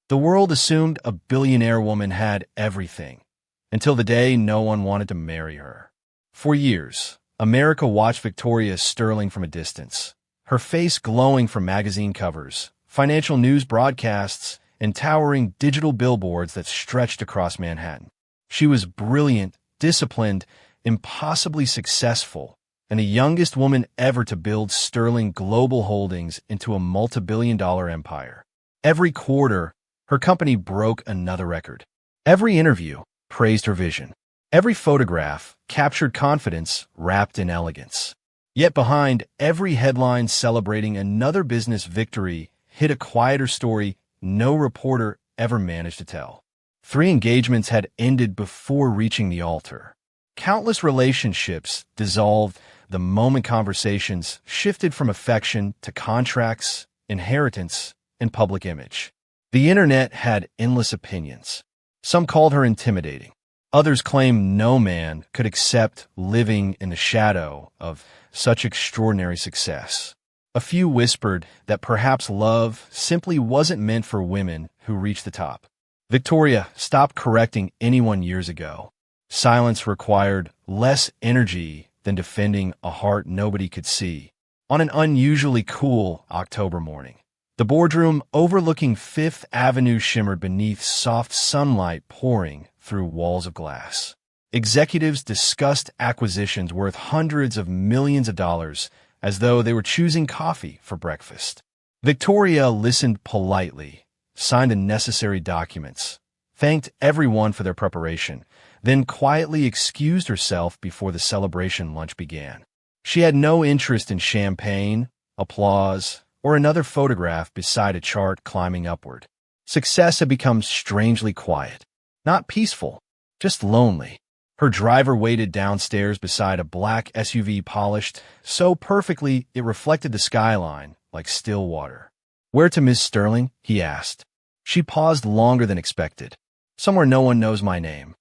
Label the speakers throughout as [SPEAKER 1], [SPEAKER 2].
[SPEAKER 1] The world assumed a billionaire woman had everything, until the day no one wanted to marry her. For years, America watched Victoria Sterling from a distance, her face glowing from magazine covers, financial news broadcasts, and towering digital billboards that stretched across Manhattan. She was brilliant, disciplined, impossibly successful, and the youngest woman ever to build Sterling Global Holdings into a multi-billion-dollar empire. Every quarter, her company broke another record. Every interview praised her vision. Every photograph captured confidence wrapped in elegance. Yet behind every headline celebrating another business victory hid a quieter story no reporter ever managed to tell. 3 engagements had ended before reaching the altar. Countless relationships dissolved the moment conversations shifted from affection to contracts, inheritance, and public image. The internet had endless opinions. Some called her intimidating. Others claimed no man could accept living in the shadow of such extraordinary success. A few whispered that perhaps love simply wasn't meant for women who reached the top. Victoria stopped correcting anyone years ago. Silence required less energy than defending a heart nobody could see. On an unusually cool October morning, the boardroom overlooking Fifth Avenue shimmered beneath soft sunlight pouring through walls of glass. Executives discussed acquisitions worth hundreds of millions of dollars as though they were choosing coffee for breakfast. Victoria listened politely, signed the necessary documents, thanked everyone for their preparation, then quietly excused herself before the celebration lunch began. She had no interest in champagne, applause, or another photograph beside a chart climbing upward. Success had become strangely quiet. Not peaceful, just lonely. Her driver waited downstairs beside a black SUV polished so perfectly it reflected the skyline like still water. "Where to, Miss Sterling?" he asked. She paused longer than expected. "Somewhere no one knows my name."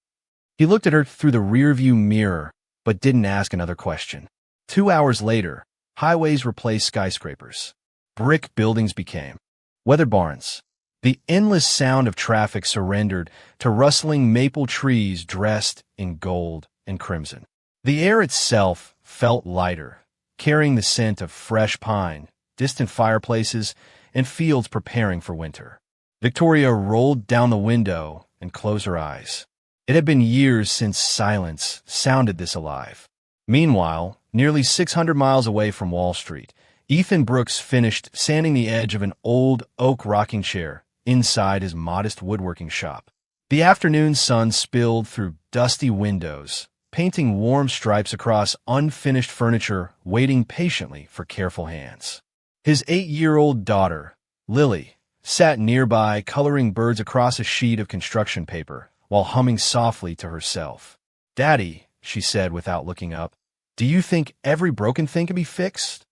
[SPEAKER 1] He looked at her through the rearview mirror, but didn't ask another question. 2 hours later, highways replaced skyscrapers. Brick buildings became weather barns. The endless sound of traffic surrendered to rustling maple trees dressed in gold and crimson. The air itself felt lighter, carrying the scent of fresh pine, distant fireplaces, and fields preparing for winter. Victoria rolled down the window and closed her eyes. It had been years since silence sounded this alive. Meanwhile, nearly 600 miles away from Wall Street, Ethan Brooks finished sanding the edge of an old oak rocking chair inside his modest woodworking shop. The afternoon sun spilled through dusty windows, painting warm stripes across unfinished furniture waiting patiently for careful hands. His 8-year-old daughter, Lily, sat nearby coloring birds across a sheet of construction paper while humming softly to herself. "Daddy," she said without looking up, "do you think every broken thing can be fixed?"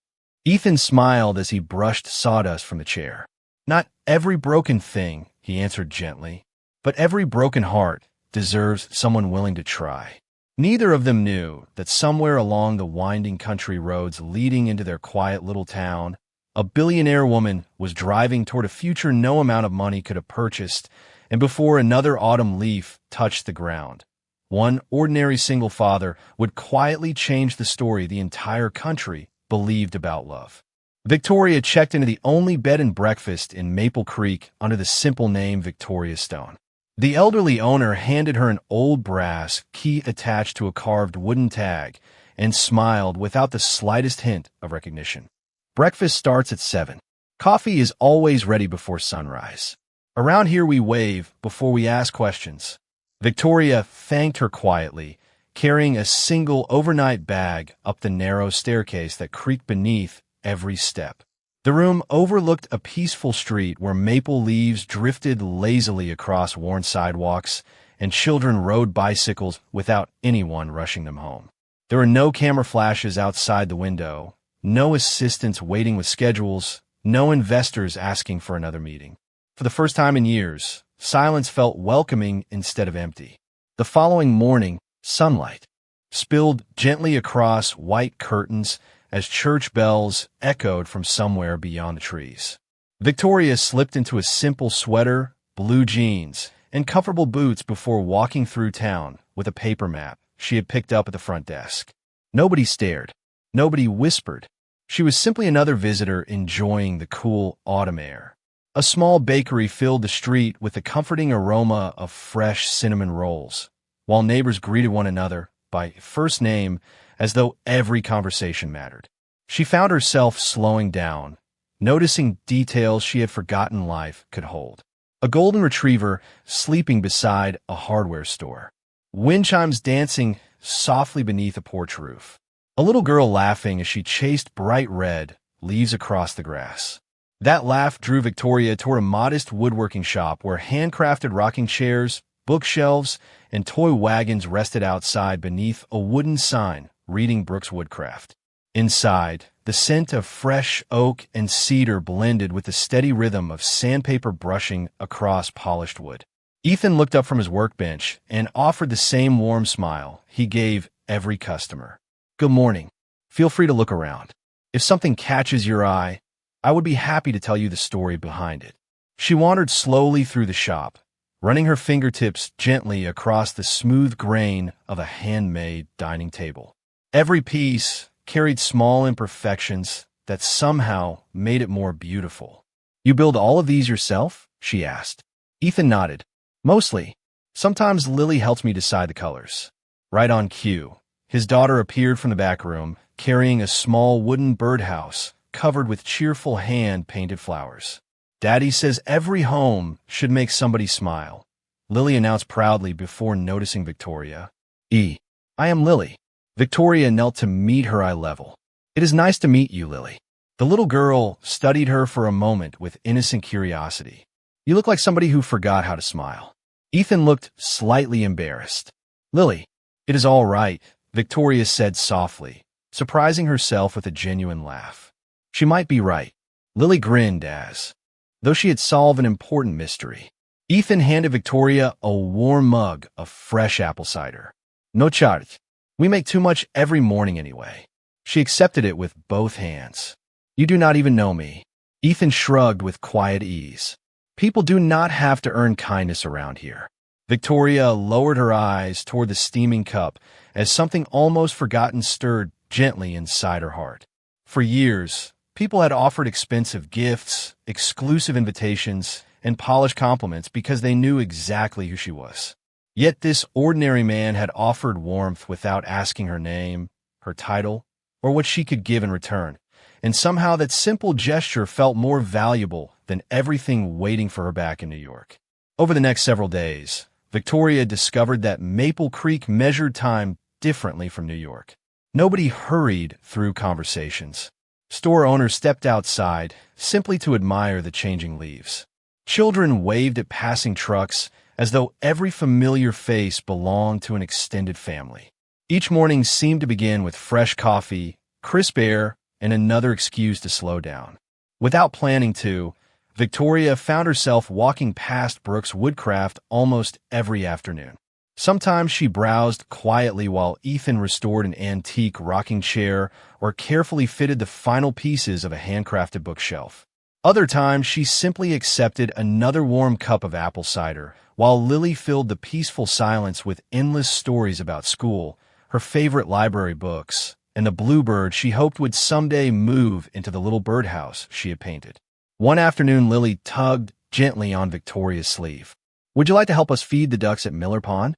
[SPEAKER 1] Ethan smiled as he brushed sawdust from the chair. "Not every broken thing," he answered gently, "but every broken heart deserves someone willing to try." Neither of them knew that somewhere along the winding country roads leading into their quiet little town, a billionaire woman was driving toward a future no amount of money could have purchased, and before another autumn leaf touched the ground, one ordinary single father would quietly change the story the entire country believed about love. Victoria checked into the only bed and breakfast in Maple Creek under the simple name Victoria Stone. The elderly owner handed her an old brass key attached to a carved wooden tag and smiled without the slightest hint of recognition. "Breakfast starts at 7. Coffee is always ready before sunrise. Around here we wave before we ask questions." Victoria thanked her quietly, carrying a single overnight bag up the narrow staircase that creaked beneath every step. The room overlooked a peaceful street where maple leaves drifted lazily across worn sidewalks and children rode bicycles without anyone rushing them home. There were no camera flashes outside the window, no assistants waiting with schedules, no investors asking for another meeting. For the first time in years, silence felt welcoming instead of empty. The following morning, sunlight spilled gently across white curtains as church bells echoed from somewhere beyond the trees. Victoria slipped into a simple sweater, blue jeans, and comfortable boots before walking through town with a paper map she had picked up at the front desk. Nobody stared. Nobody whispered. She was simply another visitor enjoying the cool autumn air. A small bakery filled the street with the comforting aroma of fresh cinnamon rolls, while neighbors greeted one another by first name as though every conversation mattered. She found herself slowing down, noticing details she had forgotten life could hold. A golden retriever sleeping beside a hardware store. Wind chimes dancing softly beneath a porch roof. A little girl laughing as she chased bright red leaves across the grass. That laugh drew Victoria toward a modest woodworking shop where handcrafted rocking chairs, bookshelves, and toy wagons rested outside beneath a wooden sign reading Brooks Woodcraft. Inside, the scent of fresh oak and cedar blended with the steady rhythm of sandpaper brushing across polished wood. Ethan looked up from his workbench and offered the same warm smile he gave every customer. "Good morning. Feel free to look around. If something catches your eye, I would be happy to tell you the story behind it." She wandered slowly through the shop, running her fingertips gently across the smooth grain of a handmade dining table. Every piece carried small imperfections that somehow made it more beautiful. "You build all of these yourself?" she asked. Ethan nodded. "Mostly. Sometimes Lily helps me decide the colors." Right on cue, his daughter appeared from the back room, carrying a small wooden birdhouse covered with cheerful hand-painted flowers. "Daddy says every home should make somebody smile," Lily announced proudly before noticing Victoria. "I am Lily." Victoria knelt to meet her eye level. "It is nice to meet you, Lily." The little girl studied her for a moment with innocent curiosity. "You look like somebody who forgot how to smile." Ethan looked slightly embarrassed. "Lily, it is all right," Victoria said softly, surprising herself with a genuine laugh. She might be right. Lily grinned though she had solved an important mystery. Ethan handed Victoria a warm mug of fresh apple cider. "No charge. We make too much every morning anyway." She accepted it with both hands. "You do not even know me." Ethan shrugged with quiet ease. "People do not have to earn kindness around here." Victoria lowered her eyes toward the steaming cup as something almost forgotten stirred gently inside her heart. For years, people had offered expensive gifts, exclusive invitations, and polished compliments because they knew exactly who she was. Yet this ordinary man had offered warmth without asking her name, her title, or what she could give in return, and somehow that simple gesture felt more valuable than everything waiting for her back in New York. Over the next several days, Victoria discovered that Maple Creek measured time differently from New York. Nobody hurried through conversations. Store owners stepped outside simply to admire the changing leaves. Children waved at passing trucks as though every familiar face belonged to an extended family. Each morning seemed to begin with fresh coffee, crisp air, and another excuse to slow down. Without planning to, Victoria found herself walking past Brooks Woodcraft almost every afternoon. Sometimes she browsed quietly while Ethan restored an antique rocking chair or carefully fitted the final pieces of a handcrafted bookshelf. Other times, she simply accepted another warm cup of apple cider, while Lily filled the peaceful silence with endless stories about school, her favorite library books, and the bluebird she hoped would someday move into the little birdhouse she had painted. One afternoon, Lily tugged gently on Victoria's sleeve. "Would you like to help us feed the ducks at Miller Pond?"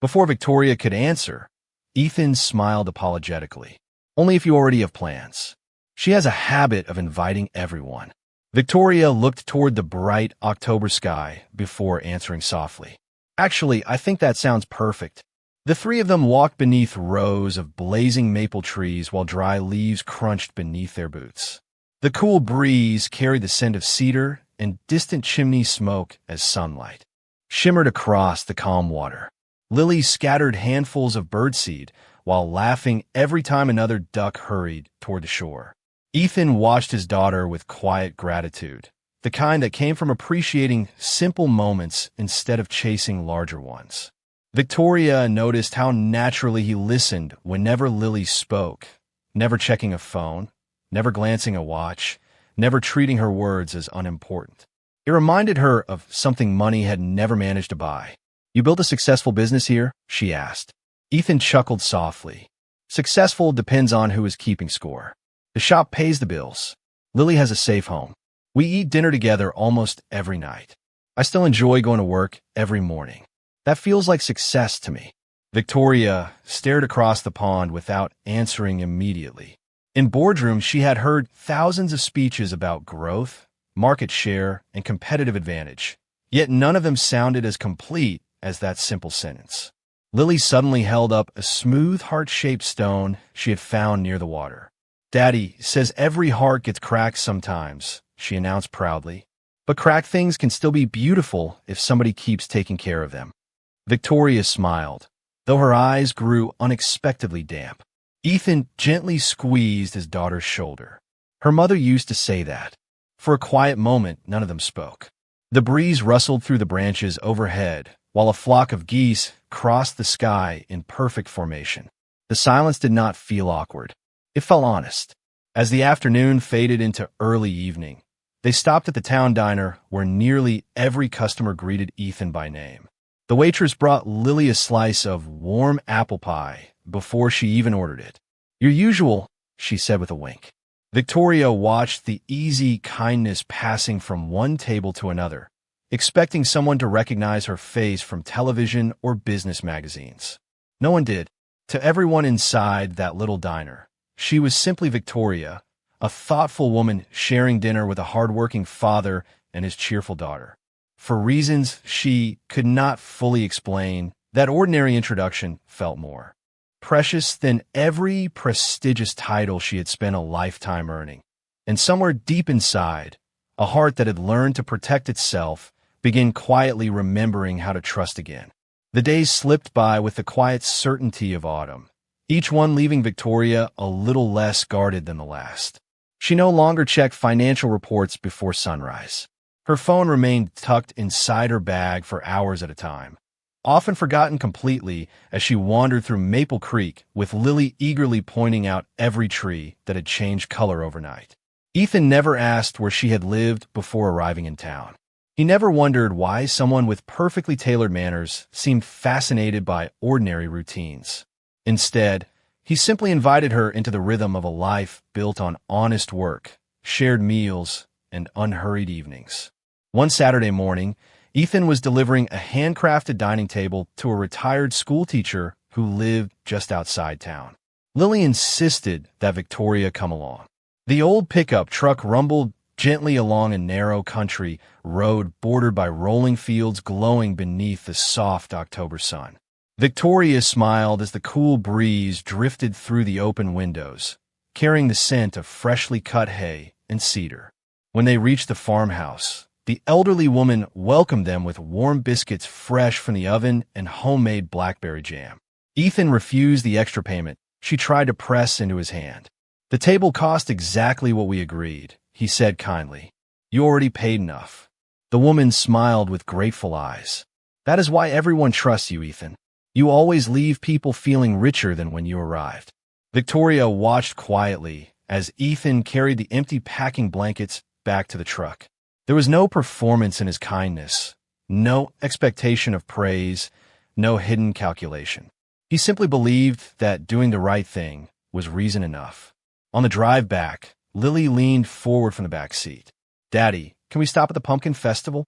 [SPEAKER 1] Before Victoria could answer, Ethan smiled apologetically. "Only if you already have plans." She has a habit of inviting everyone. Victoria looked toward the bright October sky before answering softly. "Actually, I think that sounds perfect." The three of them walked beneath rows of blazing maple trees while dry leaves crunched beneath their boots. The cool breeze carried the scent of cedar and distant chimney smoke as sunlight shimmered across the calm water. Lily scattered handfuls of birdseed while laughing every time another duck hurried toward the shore. Ethan watched his daughter with quiet gratitude, the kind that came from appreciating simple moments instead of chasing larger ones. Victoria noticed how naturally he listened whenever Lily spoke, never checking a phone, never glancing at a watch, never treating her words as unimportant. It reminded her of something money had never managed to buy. "You built a successful business here?" she asked. Ethan chuckled softly. "Successful depends on who is keeping score. The shop pays the bills. Lily has a safe home. We eat dinner together almost every night. I still enjoy going to work every morning. That feels like success to me." Victoria stared across the pond without answering immediately. In boardrooms, she had heard thousands of speeches about growth, market share, and competitive advantage, yet none of them sounded as complete as that simple sentence. Lily suddenly held up a smooth heart-shaped stone she had found near the water. "Daddy says every heart gets cracked sometimes," she announced proudly. "But cracked things can still be beautiful if somebody keeps taking care of them." Victoria smiled, though her eyes grew unexpectedly damp. Ethan gently squeezed his daughter's shoulder. "Her mother used to say that." For a quiet moment, none of them spoke. The breeze rustled through the branches overhead, while a flock of geese crossed the sky in perfect formation. The silence did not feel awkward. It felt honest. As the afternoon faded into early evening, they stopped at the town diner where nearly every customer greeted Ethan by name. The waitress brought Lily a slice of warm apple pie before she even ordered it. "Your usual," she said with a wink. Victoria watched the easy kindness passing from one table to another, expecting someone to recognize her face from television or business magazines. No one did. To everyone inside that little diner, she was simply Victoria, a thoughtful woman sharing dinner with a hardworking father and his cheerful daughter. For reasons she could not fully explain, that ordinary introduction felt more precious than every prestigious title she had spent a lifetime earning. And somewhere deep inside, a heart that had learned to protect itself began quietly remembering how to trust again. The days slipped by with the quiet certainty of autumn, each one leaving Victoria a little less guarded than the last. She no longer checked financial reports before sunrise. Her phone remained tucked inside her bag for hours at a time, often forgotten completely as she wandered through Maple Creek with Lily eagerly pointing out every tree that had changed color overnight. Ethan never asked where she had lived before arriving in town. He never wondered why someone with perfectly tailored manners seemed fascinated by ordinary routines. Instead, he simply invited her into the rhythm of a life built on honest work, shared meals, and unhurried evenings. One Saturday morning, Ethan was delivering a handcrafted dining table to a retired schoolteacher who lived just outside town. Lily insisted that Victoria come along. The old pickup truck rumbled gently along a narrow country road bordered by rolling fields glowing beneath the soft October sun. Victoria smiled as the cool breeze drifted through the open windows, carrying the scent of freshly cut hay and cedar. When they reached the farmhouse, the elderly woman welcomed them with warm biscuits fresh from the oven and homemade blackberry jam. Ethan refused the extra payment she tried to press into his hand. "The table cost exactly what we agreed," he said kindly. "You already paid enough." The woman smiled with grateful eyes. "That is why everyone trusts you, Ethan. You always leave people feeling richer than when you arrived." Victoria watched quietly as Ethan carried the empty packing blankets back to the truck. There was no performance in his kindness, no expectation of praise, no hidden calculation. He simply believed that doing the right thing was reason enough. On the drive back, Lily leaned forward from the back seat. "Daddy, can we stop at the pumpkin festival?"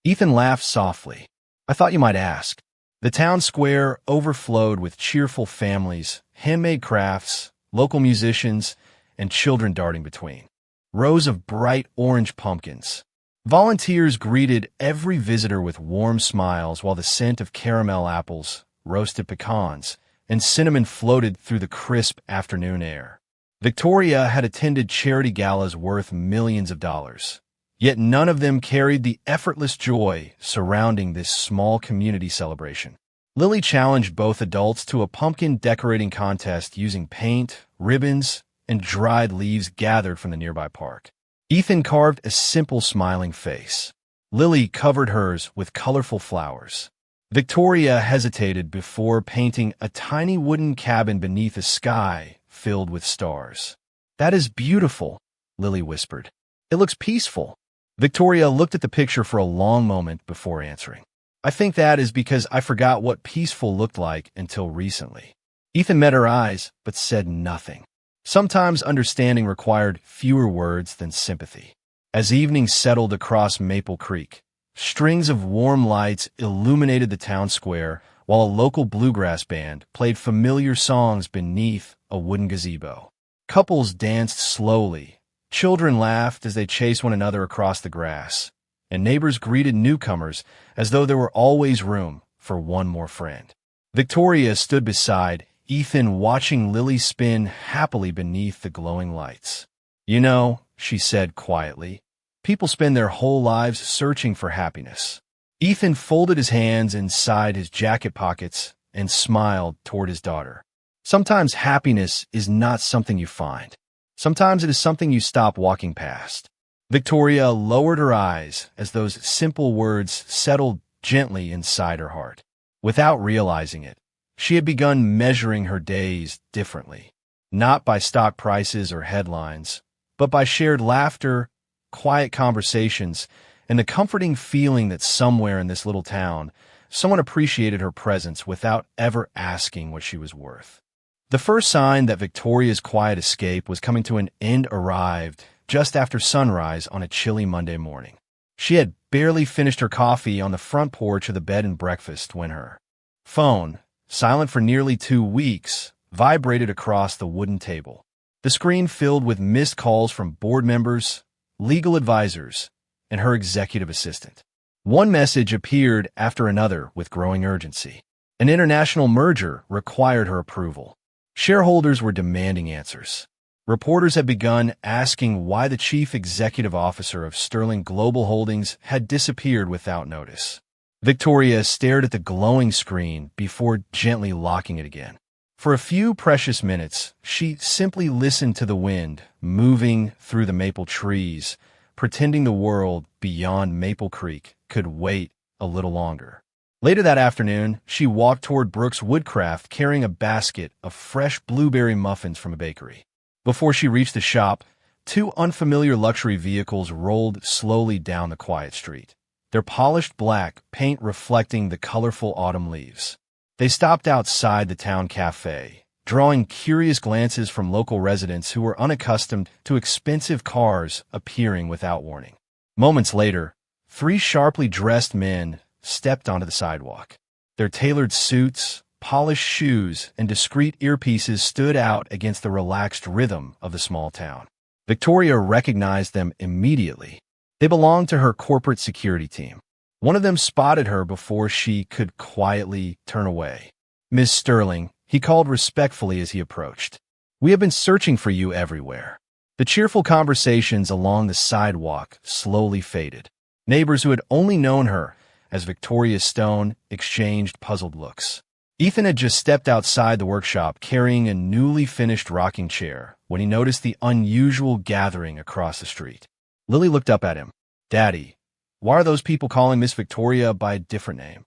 [SPEAKER 1] Ethan laughed softly. "I thought you might ask." The town square overflowed with cheerful families, handmade crafts, local musicians, and children darting between. Rows of bright orange pumpkins. Volunteers greeted every visitor with warm smiles while the scent of caramel apples, roasted pecans, and cinnamon floated through the crisp afternoon air. Victoria had attended charity galas worth millions of dollars, yet none of them carried the effortless joy surrounding this small community celebration. Lily challenged both adults to a pumpkin decorating contest using paint, ribbons, and dried leaves gathered from the nearby park. Ethan carved a simple smiling face. Lily covered hers with colorful flowers. Victoria hesitated before painting a tiny wooden cabin beneath a sky filled with stars. "That is beautiful," Lily whispered. "It looks peaceful." Victoria looked at the picture for a long moment before answering. I think that is because I forgot what peaceful looked like until recently. Ethan met her eyes, but said nothing. Sometimes understanding required fewer words than sympathy. As evening settled across Maple Creek, strings of warm lights illuminated the town square, while a local bluegrass band played familiar songs beneath a wooden gazebo. Couples danced slowly, children laughed as they chased one another across the grass, and neighbors greeted newcomers as though there were always room for one more friend. Victoria stood beside Ethan, watching Lily spin happily beneath the glowing lights. You know, she said quietly, people spend their whole lives searching for happiness. Ethan folded his hands inside his jacket pockets and smiled toward his daughter. Sometimes happiness is not something you find. Sometimes it is something you stop walking past. Victoria lowered her eyes as those simple words settled gently inside her heart. Without realizing it, she had begun measuring her days differently, not by stock prices or headlines, but by shared laughter, quiet conversations, and the comforting feeling that somewhere in this little town, someone appreciated her presence without ever asking what she was worth. The first sign that Victoria's quiet escape was coming to an end arrived just after sunrise on a chilly Monday morning. She had barely finished her coffee on the front porch of the bed and breakfast when her phone, silent for nearly 2 weeks, vibrated across the wooden table. The screen filled with missed calls from board members, legal advisors, and her executive assistant. One message appeared after another with growing urgency. An international merger required her approval. Shareholders were demanding answers. Reporters had begun asking why the chief executive officer of Sterling Global Holdings had disappeared without notice. Victoria stared at the glowing screen before gently locking it again. For a few precious minutes, she simply listened to the wind moving through the maple trees, pretending the world beyond Maple Creek could wait a little longer. Later that afternoon, she walked toward Brooks Woodcraft carrying a basket of fresh blueberry muffins from a bakery. Before she reached the shop, 2 unfamiliar luxury vehicles rolled slowly down the quiet street, their polished black paint reflecting the colorful autumn leaves. They stopped outside the town cafe, drawing curious glances from local residents who were unaccustomed to expensive cars appearing without warning. Moments later, 3 sharply dressed men stepped onto the sidewalk. Their tailored suits, polished shoes, and discreet earpieces stood out against the relaxed rhythm of the small town. Victoria recognized them immediately. They belonged to her corporate security team. One of them spotted her before she could quietly turn away. "Miss Sterling," he called respectfully as he approached. "We have been searching for you everywhere." The cheerful conversations along the sidewalk slowly faded. Neighbors who had only known her as Victoria Stone exchanged puzzled looks. Ethan had just stepped outside the workshop carrying a newly finished rocking chair when he noticed the unusual gathering across the street. Lily looked up at him. "Daddy, why are those people calling Miss Victoria by a different name?"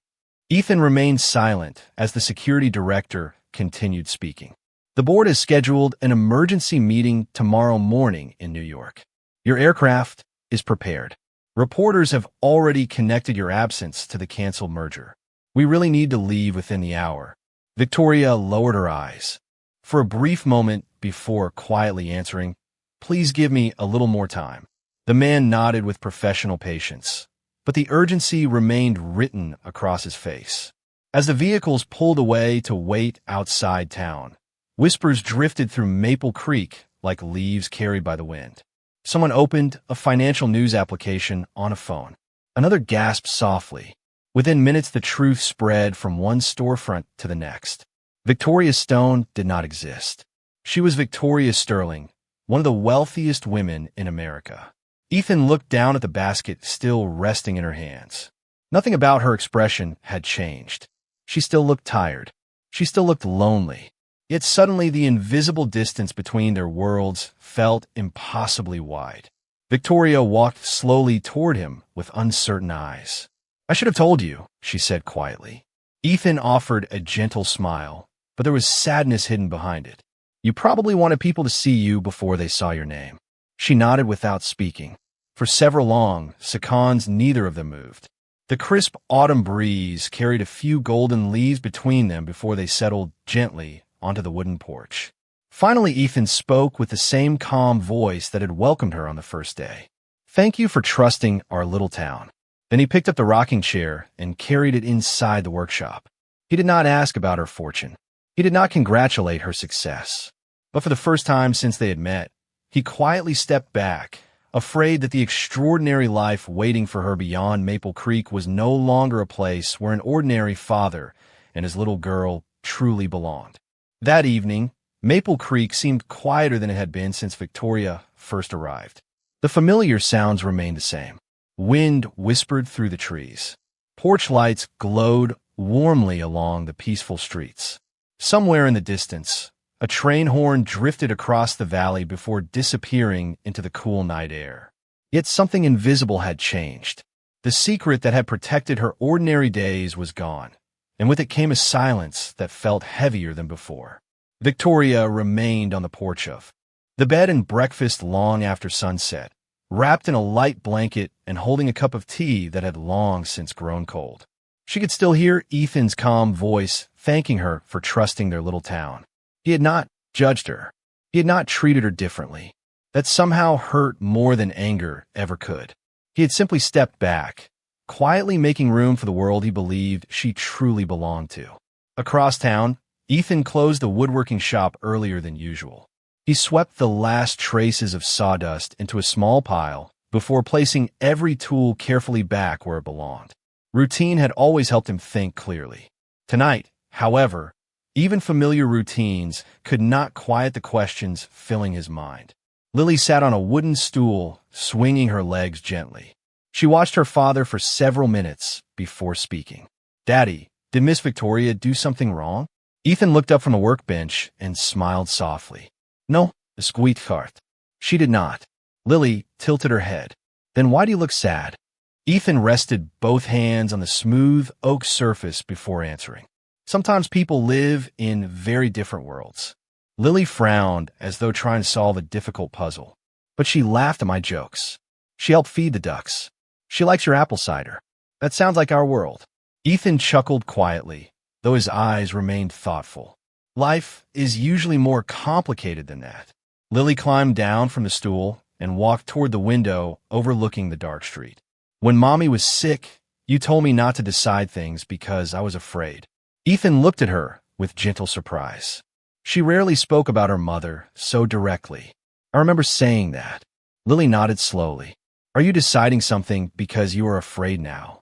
[SPEAKER 1] Ethan remained silent as the security director continued speaking. "The board has scheduled an emergency meeting tomorrow morning in New York. Your aircraft is prepared. Reporters have already connected your absence to the canceled merger. We really need to leave within the hour." Victoria lowered her eyes for a brief moment before quietly answering, "Please give me a little more time." The man nodded with professional patience, but the urgency remained written across his face. As the vehicles pulled away to wait outside town, whispers drifted through Maple Creek like leaves carried by the wind. Someone opened a financial news application on a phone. Another gasped softly. Within minutes, the truth spread from one storefront to the next. Victoria Stone did not exist. She was Victoria Sterling, one of the wealthiest women in America. Ethan looked down at the basket still resting in her hands. Nothing about her expression had changed. She still looked tired. She still looked lonely. Yet suddenly the invisible distance between their worlds felt impossibly wide. Victoria walked slowly toward him with uncertain eyes. "I should have told you," she said quietly. Ethan offered a gentle smile, but there was sadness hidden behind it. "You probably wanted people to see you before they saw your name." She nodded without speaking. For several long seconds, neither of them moved. The crisp autumn breeze carried a few golden leaves between them before they settled gently onto the wooden porch. Finally, Ethan spoke with the same calm voice that had welcomed her on the first day. "Thank you for trusting our little town." Then he picked up the rocking chair and carried it inside the workshop. He did not ask about her fortune. He did not congratulate her success. But for the first time since they had met, he quietly stepped back, afraid that the extraordinary life waiting for her beyond Maple Creek was no longer a place where an ordinary father and his little girl truly belonged. That evening, Maple Creek seemed quieter than it had been since Victoria first arrived. The familiar sounds remained the same. Wind whispered through the trees. Porch lights glowed warmly along the peaceful streets. Somewhere in the distance, a train horn drifted across the valley before disappearing into the cool night air. Yet something invisible had changed. The secret that had protected her ordinary days was gone, and with it came a silence that felt heavier than before. Victoria remained on the porch of the bed and breakfast long after sunset, wrapped in a light blanket and holding a cup of tea that had long since grown cold. She could still hear Ethan's calm voice thanking her for trusting their little town. He had not judged her. He had not treated her differently. That somehow hurt more than anger ever could. He had simply stepped back, quietly making room for the world he believed she truly belonged to. Across town, Ethan closed the woodworking shop earlier than usual. He swept the last traces of sawdust into a small pile before placing every tool carefully back where it belonged. Routine had always helped him think clearly. Tonight, however, even familiar routines could not quiet the questions filling his mind. Lily sat on a wooden stool, swinging her legs gently. She watched her father for several minutes before speaking. "Daddy, did Miss Victoria do something wrong?" Ethan looked up from the workbench and smiled softly. "No, sweetheart. She did not." Lily tilted her head. "Then why do you look sad?" Ethan rested both hands on the smooth oak surface before answering. "Sometimes people live in very different worlds." Lily frowned as though trying to solve a difficult puzzle. But she laughed at my jokes. "She helped feed the ducks. She likes your apple cider. That sounds like our world." Ethan chuckled quietly, though his eyes remained thoughtful. "Life is usually more complicated than that." Lily climbed down from the stool and walked toward the window overlooking the dark street. "When Mommy was sick, you told me not to decide things because I was afraid." Ethan looked at her with gentle surprise. She rarely spoke about her mother so directly. "I remember saying that." Lily nodded slowly. "Are you deciding something because you are afraid now?"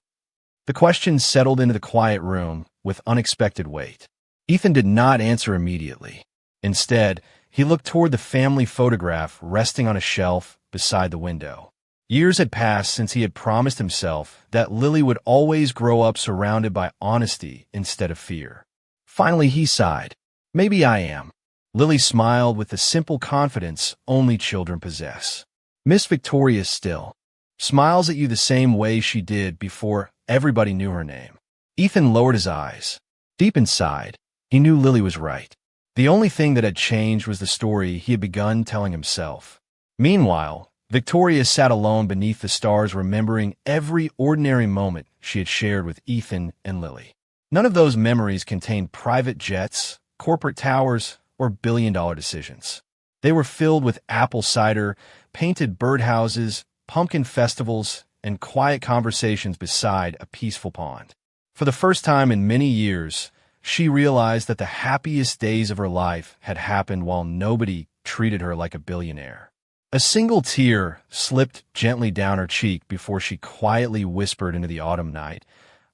[SPEAKER 1] The question settled into the quiet room with unexpected weight. Ethan did not answer immediately. Instead, he looked toward the family photograph resting on a shelf beside the window. Years had passed since he had promised himself that Lily would always grow up surrounded by honesty instead of fear. Finally, he sighed. "Maybe I am." Lily smiled with the simple confidence only children possess. "Miss Victoria still smiles at you the same way she did before everybody knew her name." Ethan lowered his eyes. Deep inside, he knew Lily was right. The only thing that had changed was the story he had begun telling himself. Meanwhile, Victoria sat alone beneath the stars, remembering every ordinary moment she had shared with Ethan and Lily. None of those memories contained private jets, corporate towers, or billion-dollar decisions. They were filled with apple cider, painted birdhouses, pumpkin festivals, and quiet conversations beside a peaceful pond. For the first time in many years, she realized that the happiest days of her life had happened while nobody treated her like a billionaire. A single tear slipped gently down her cheek before she quietly whispered into the autumn night,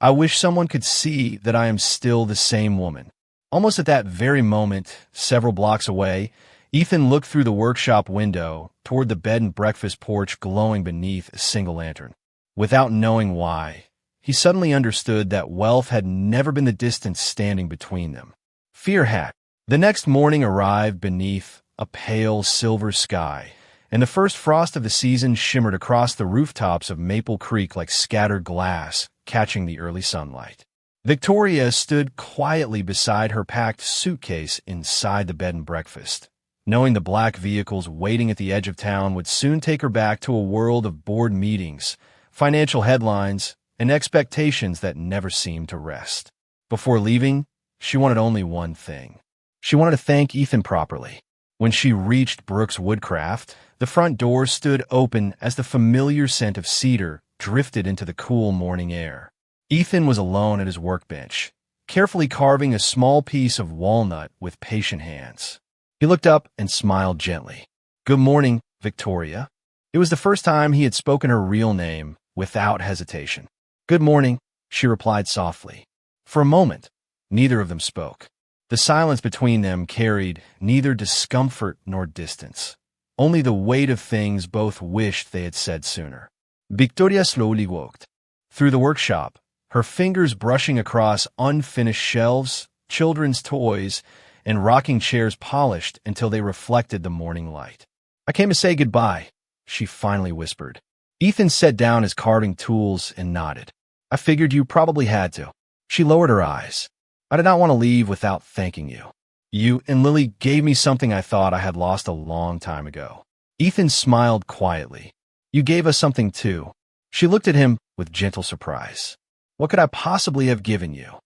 [SPEAKER 1] "I wish someone could see that I am still the same woman." Almost at that very moment, several blocks away, Ethan looked through the workshop window toward the bed and breakfast porch glowing beneath a single lantern. Without knowing why, he suddenly understood that wealth had never been the distance standing between them. Fear had. The next morning arrived beneath a pale silver sky, and the first frost of the season shimmered across the rooftops of Maple Creek like scattered glass, catching the early sunlight. Victoria stood quietly beside her packed suitcase inside the bed and breakfast, knowing the black vehicles waiting at the edge of town would soon take her back to a world of board meetings, financial headlines, and expectations that never seemed to rest. Before leaving, she wanted only one thing. She wanted to thank Ethan properly. When she reached Brooks Woodcraft, the front door stood open as the familiar scent of cedar drifted into the cool morning air. Ethan was alone at his workbench, carefully carving a small piece of walnut with patient hands. He looked up and smiled gently. "Good morning, Victoria." It was the first time he had spoken her real name without hesitation. "Good morning," she replied softly. For a moment, neither of them spoke. The silence between them carried neither discomfort nor distance, only the weight of things both wished they had said sooner. Victoria slowly walked through the workshop, her fingers brushing across unfinished shelves, children's toys, and rocking chairs polished until they reflected the morning light. "I came to say goodbye," she finally whispered. Ethan set down his carving tools and nodded. "I figured you probably had to." She lowered her eyes. "I did not want to leave without thanking you. You and Lily gave me something I thought I had lost a long time ago." Ethan smiled quietly. "You gave us something too." She looked at him with gentle surprise. "What could I possibly have given you?"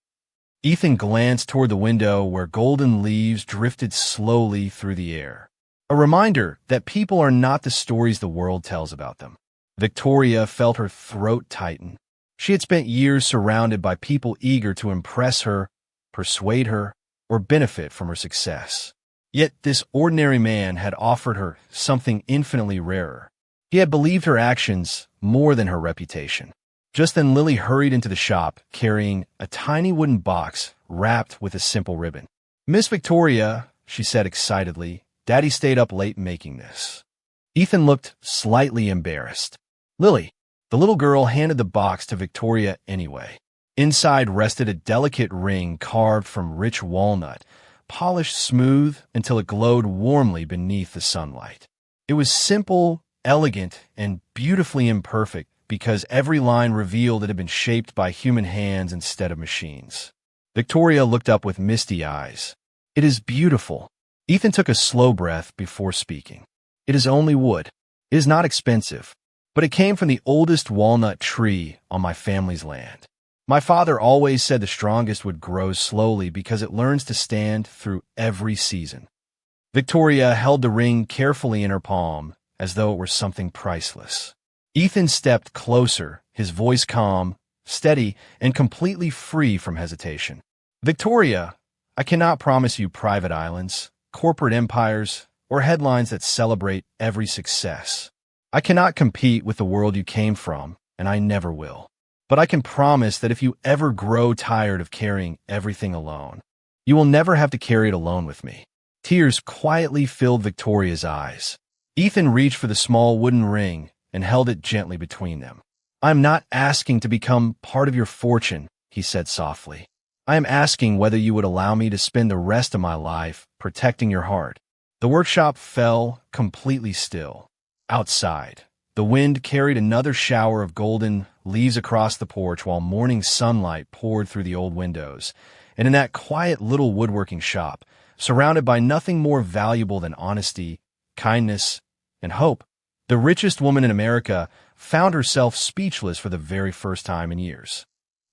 [SPEAKER 1] Ethan glanced toward the window where golden leaves drifted slowly through the air. A reminder that people are not the stories the world tells about them. Victoria felt her throat tighten. She had spent years surrounded by people eager to impress her, persuade her, or benefit from her success. Yet this ordinary man had offered her something infinitely rarer. He had believed her actions more than her reputation. Just then Lily hurried into the shop, carrying a tiny wooden box wrapped with a simple ribbon. "Miss Victoria," she said excitedly, "Daddy stayed up late making this." Ethan looked slightly embarrassed. "Lily." The little girl handed the box to Victoria anyway. Inside rested a delicate ring carved from rich walnut, polished smooth until it glowed warmly beneath the sunlight. It was simple, elegant, and beautifully imperfect because every line revealed it had been shaped by human hands instead of machines. Victoria looked up with misty eyes. "It is beautiful." Ethan took a slow breath before speaking. "It is only wood. It is not expensive, but it came from the oldest walnut tree on my family's land. My father always said the strongest wood grows slowly because it learns to stand through every season." Victoria held the ring carefully in her palm, as though it were something priceless. Ethan stepped closer, his voice calm, steady, and completely free from hesitation. "Victoria, I cannot promise you private islands, corporate empires, or headlines that celebrate every success. I cannot compete with the world you came from, and I never will. But I can promise that if you ever grow tired of carrying everything alone, you will never have to carry it alone with me." Tears quietly filled Victoria's eyes. Ethan reached for the small wooden ring and held it gently between them. "I am not asking to become part of your fortune," he said softly. "I am asking whether you would allow me to spend the rest of my life protecting your heart." The workshop fell completely still. Outside, the wind carried another shower of golden leaves across the porch while morning sunlight poured through the old windows. And in that quiet little woodworking shop, surrounded by nothing more valuable than honesty, kindness, and hope, the richest woman in America found herself speechless for the very first time in years.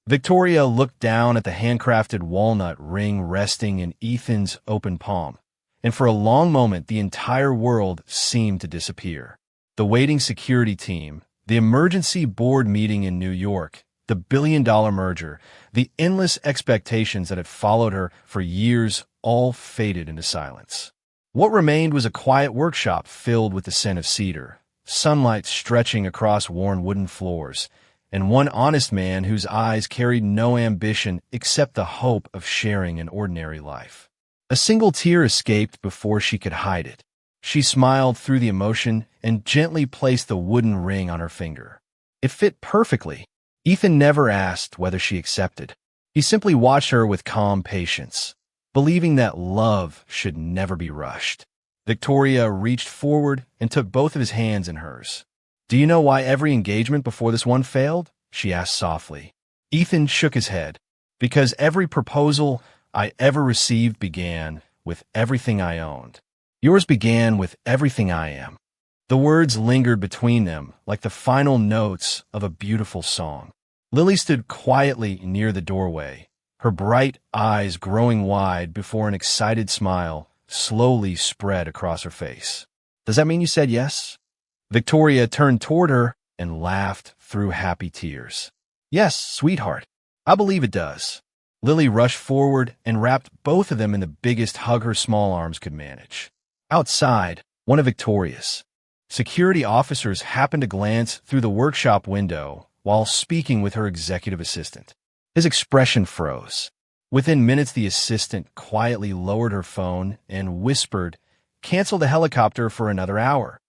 [SPEAKER 1] Victoria looked down at the handcrafted walnut ring resting in Ethan's open palm, and for a long moment the entire world seemed to disappear. The waiting security team, the emergency board meeting in New York, the billion-dollar merger, the endless expectations that had followed her for years all faded into silence. What remained was a quiet workshop filled with the scent of cedar, sunlight stretching across worn wooden floors, and one honest man whose eyes carried no ambition except the hope of sharing an ordinary life. A single tear escaped before she could hide it. She smiled through the emotion and gently placed the wooden ring on her finger. It fit perfectly. Ethan never asked whether she accepted. He simply watched her with calm patience, believing that love should never be rushed. Victoria reached forward and took both of his hands in hers. "Do you know why every engagement before this one failed?" she asked softly. Ethan shook his head. "Because every proposal I ever received began with everything I owned. Yours began with everything I am. The words lingered between them like the final notes of a beautiful song. Lily stood quietly near the doorway, her bright eyes growing wide before an excited smile slowly spread across her face. Does that mean you said yes? Victoria turned toward her and laughed through happy tears. Yes, sweetheart. I believe it does. Lily rushed forward and wrapped both of them in the biggest hug her small arms could manage. Outside, one of Victoria's security officers happened to glance through the workshop window while speaking with her executive assistant. His expression froze. Within minutes, the assistant quietly lowered her phone and whispered, "Cancel the helicopter for another hour."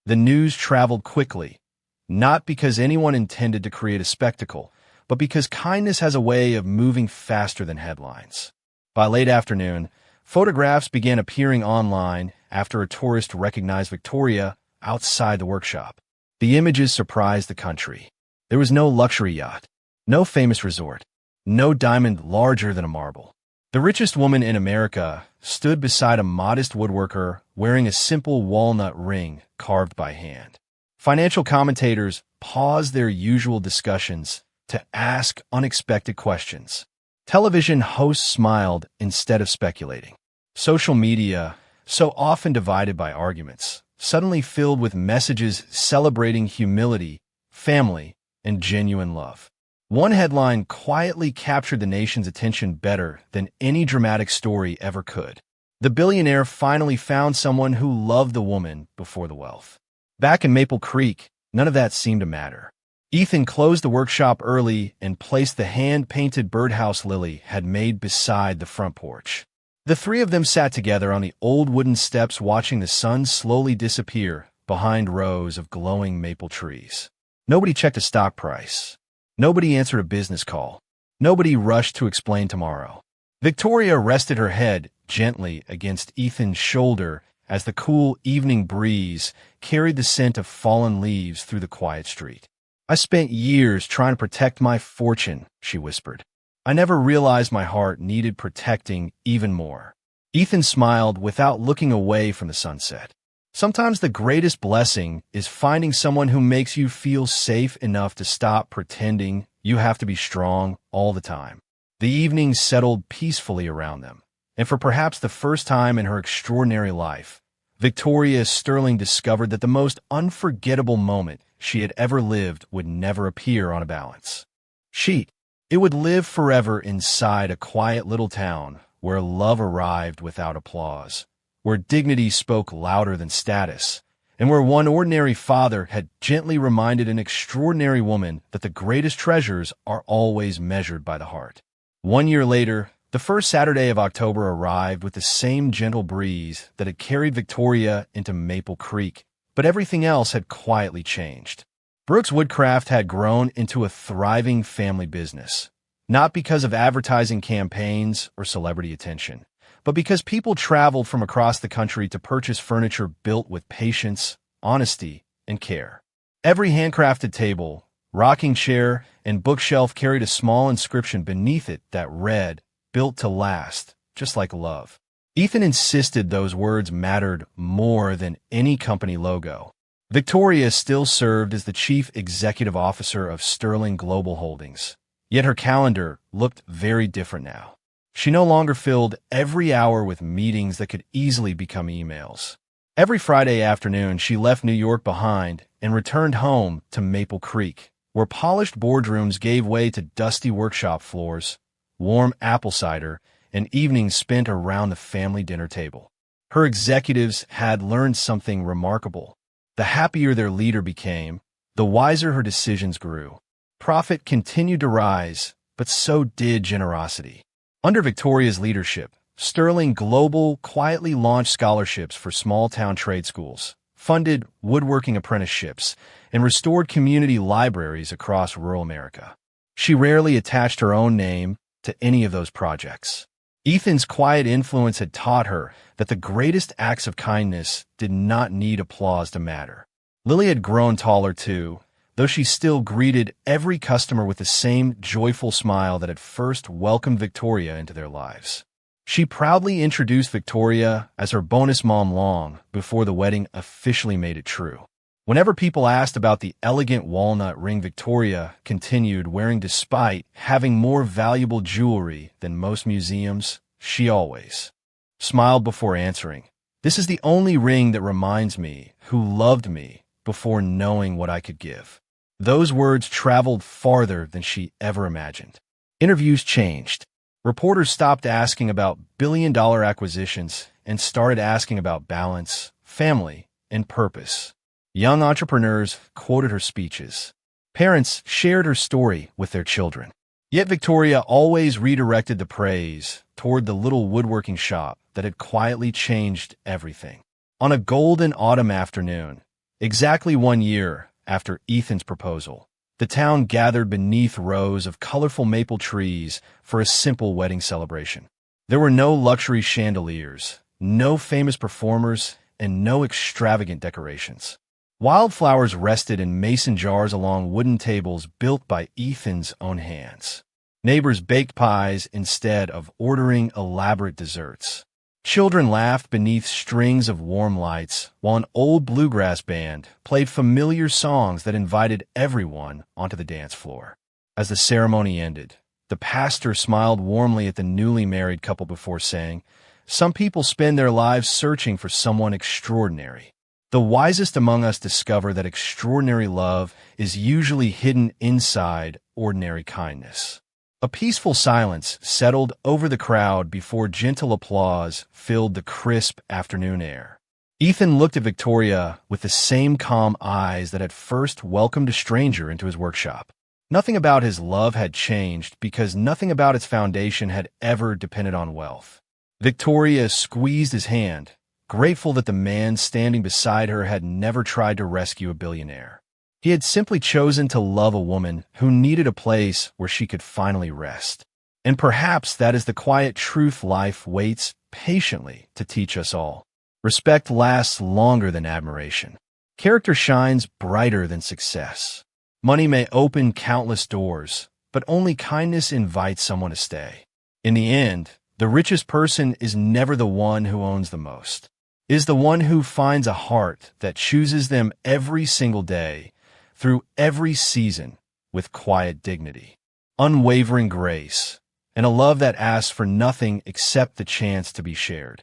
[SPEAKER 1] The news traveled quickly, not because anyone intended to create a spectacle, but because kindness has a way of moving faster than headlines. By late afternoon, photographs began appearing online after a tourist recognized Victoria outside the workshop. The images surprised the country. There was no luxury yacht, no famous resort, no diamond larger than a marble. The richest woman in America stood beside a modest woodworker wearing a simple walnut ring carved by hand. Financial commentators paused their usual discussions to ask unexpected questions. Television hosts smiled instead of speculating. Social media, so often divided by arguments, suddenly filled with messages celebrating humility, family, and genuine love. One headline quietly captured the nation's attention better than any dramatic story ever could. The billionaire finally found someone who loved the woman before the wealth. Back in Maple Creek, none of that seemed to matter. Ethan closed the workshop early and placed the hand-painted birdhouse Lily had made beside the front porch. The three of them sat together on the old wooden steps watching the sun slowly disappear behind rows of glowing maple trees. Nobody checked a stock price. Nobody answered a business call. Nobody rushed to explain tomorrow. Victoria rested her head gently against Ethan's shoulder as the cool evening breeze carried the scent of fallen leaves through the quiet street. "I spent years trying to protect my fortune," she whispered. "I never realized my heart needed protecting even more." Ethan smiled without looking away from the sunset. Sometimes the greatest blessing is finding someone who makes you feel safe enough to stop pretending you have to be strong all the time. The evening settled peacefully around them, and for perhaps the first time in her extraordinary life, Victoria Sterling discovered that the most unforgettable moment she had ever lived would never appear on a balance sheet. It would live forever inside a quiet little town where love arrived without applause, where dignity spoke louder than status, and where one ordinary father had gently reminded an extraordinary woman that the greatest treasures are always measured by the heart. 1 year later, the first Saturday of October arrived with the same gentle breeze that had carried Victoria into Maple Creek, but everything else had quietly changed. Brooks Woodcraft had grown into a thriving family business, not because of advertising campaigns or celebrity attention, but because people traveled from across the country to purchase furniture built with patience, honesty, and care. Every handcrafted table, rocking chair, and bookshelf carried a small inscription beneath it that read, "Built to last, just like love." Ethan insisted those words mattered more than any company logo. Victoria still served as the chief executive officer of Sterling Global Holdings, yet her calendar looked very different now. She no longer filled every hour with meetings that could easily become emails. Every Friday afternoon, she left New York behind and returned home to Maple Creek, where polished boardrooms gave way to dusty workshop floors, warm apple cider, and evenings spent around the family dinner table. Her executives had learned something remarkable. The happier their leader became, the wiser her decisions grew. Profit continued to rise, but so did generosity. Under Victoria's leadership, Sterling Global quietly launched scholarships for small-town trade schools, funded woodworking apprenticeships, and restored community libraries across rural America. She rarely attached her own name to any of those projects. Ethan's quiet influence had taught her that the greatest acts of kindness did not need applause to matter. Lily had grown taller too, though she still greeted every customer with the same joyful smile that had first welcomed Victoria into their lives. She proudly introduced Victoria as her bonus mom long before the wedding officially made it true. Whenever people asked about the elegant walnut ring Victoria continued wearing despite having more valuable jewelry than most museums, she always smiled before answering. This is the only ring that reminds me who loved me before knowing what I could give. Those words traveled farther than she ever imagined. Interviews changed. Reporters stopped asking about billion-dollar acquisitions and started asking about balance, family, and purpose. Young entrepreneurs quoted her speeches. Parents shared her story with their children. Yet Victoria always redirected the praise toward the little woodworking shop that had quietly changed everything. On a golden autumn afternoon, exactly 1 year after Ethan's proposal, the town gathered beneath rows of colorful maple trees for a simple wedding celebration. There were no luxury chandeliers, no famous performers, and no extravagant decorations. Wildflowers rested in mason jars along wooden tables built by Ethan's own hands. Neighbors baked pies instead of ordering elaborate desserts. Children laughed beneath strings of warm lights, while an old bluegrass band played familiar songs that invited everyone onto the dance floor. As the ceremony ended, the pastor smiled warmly at the newly married couple before saying, "Some people spend their lives searching for someone extraordinary. The wisest among us discover that extraordinary love is usually hidden inside ordinary kindness." A peaceful silence settled over the crowd before gentle applause filled the crisp afternoon air. Ethan looked at Victoria with the same calm eyes that had first welcomed a stranger into his workshop. Nothing about his love had changed because nothing about its foundation had ever depended on wealth. Victoria squeezed his hand, grateful that the man standing beside her had never tried to rescue a billionaire. He had simply chosen to love a woman who needed a place where she could finally rest. And perhaps that is the quiet truth life waits patiently to teach us all. Respect lasts longer than admiration. Character shines brighter than success. Money may open countless doors, but only kindness invites someone to stay. In the end, the richest person is never the one who owns the most. It is the one who finds a heart that chooses them every single day, through every season, with quiet dignity, unwavering grace, and a love that asks for nothing except the chance to be shared.